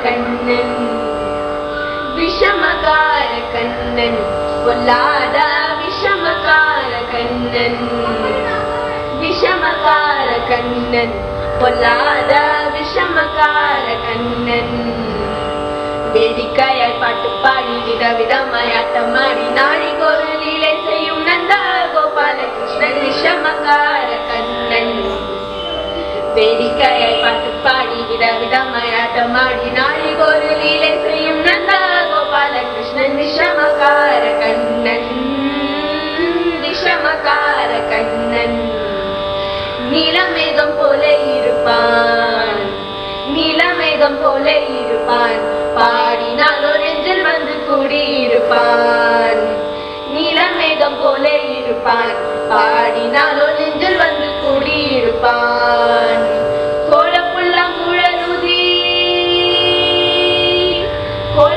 கண்ணன் விஷமகார கண்ணன் பொல்லாத விஷமகார கண்ணன் விஷமகார கண்ணன் பொல்லாத விஷமகார கண்ணன் வேடிக்கையாய் பாட்டு பாடி விதவிதமாய் ஆட்டமாடி நாளைக்கு ஒரு லீலை செய்யும் நந்தா கோபாலகிருஷ்ணன் விஷமகார கண்ணன் வேடிக்கையாய் பாட்டு பாடி விதவிதமாய் ஆட்டமாடி நாளைக்கு ஒரு லீலை செய்யும் நந்தா கோபாலகிருஷ்ணன் விஷமகார கண்ணன் விஷமகார கண்ணன் நீலமேகம் போல இருப்பான் நீலமேகம் போல இருப்பான் பாடினால் ஒரு நெஞ்சில் வந்து கூடியிருப்பான் நீலமேகம் போல இருப்பான் பாடினால் ஒரு நெஞ்சில் வந்து கூடியிருப்பான் கோலப்புல்லாங்குழலுதி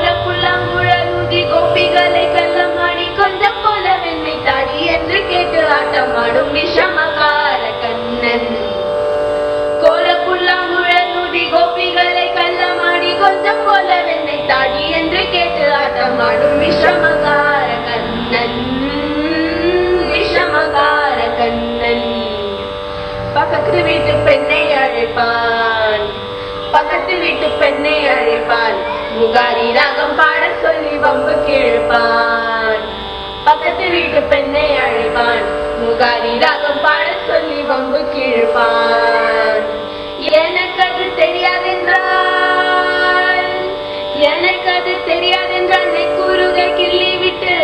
கோலப்புல்லாங்குழலுதி கோபிகளை கள்ளமாடி கொஞ்சம் போல வெண்ணை தாடி என்று கேட்டு ஆட்டமாடும் விஷமகார கண்ணன் கோலப்புல்லாங்குழலுதி கோபிகளை கள்ளமாடி கொஞ்சம் போல வெண்ணை தாடி என்று கேட்டு ஆட்டமாடும் விஷமகார கண்ணன் விஷமகார கண்ணன் பக்கத்து வீட்டு பெண்ணை அழைப்பான் பக்கத்து வீட்டு பெண்ணை அழைப்பான் முகாரி ராகம் பாட சொல்லி வம்பு கிழப்பான் பக்கத்து வீட்டு பெண்ணை அழைப்பான் முகாரி ராகம் பாட சொல்லி வம்பு கிழப்பான் எனக்கு அது தெரியாதென்றால் எனக்கு அது தெரியாதென்றால் நெக்குருகை கிள்ளி விட்டு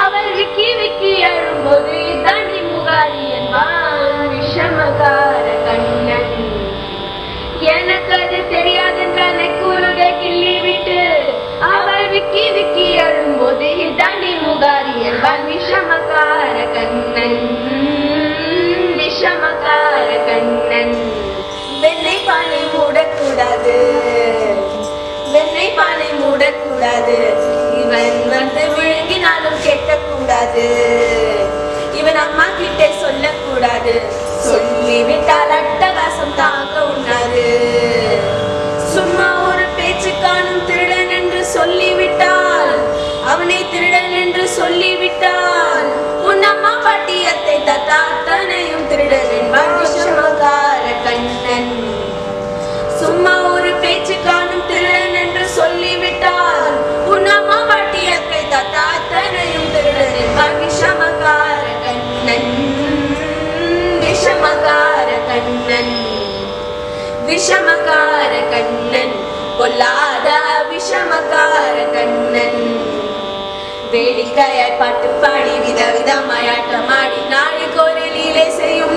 அவள் விக்கி விக்கி அழும்போது தாண்டி முகாரி என்பான் விஷமகார கண்ணன் எனக்கு அது தெரியாதென்றால் நெக்குருகை கிள்ளி விட்டு அவள் விக்கி விக்கி அழும்போது தாண்டி முகாரி என்பான் விஷமகார கண்ணன் விஷமகார கண்ணன் வெண்ணை பானை மூடக்கூடாது வெண்ணை பானை மூடக்கூடாது இவன் வந்து விழுங்கினாலும் கேட்கக்கூடாது இவன் அம்மா கிட்டே சொல்லக்கூடாது சொல்லிவிட்டால் அட்டகாசம் தாங்க உண்ணாது சும்மா ஒரு பேச்சு காணும் திருடன் என்று சொல்லிவிட்டால் அவனை திருடன் என்று சொல்லிவிட்டால் உன் அம்மா பாட்டி அத்தை தாத்தா அத்தனையும் திருடன் என்பான் விஷமகார கண்ணன் சும்மா ஒரு பேச்சு காணும் திருடன் என்று சொல்லிவிட்டால் உன் அம்மா பாட்டி அத்தை தாத்தா அத்தனையும் திருடன் என்பான் விஷமகார கண்ணன் விஷமகார கண்ணன் விஷமகார கண்ணன் பொல்லாத விஷமகார கண்ணன் வேடிக்கையாய் பாட்டு பாடி விதவிதமாய் ஆட்டமாடி நாளைக்கு ஒரு லீலை செய்யும்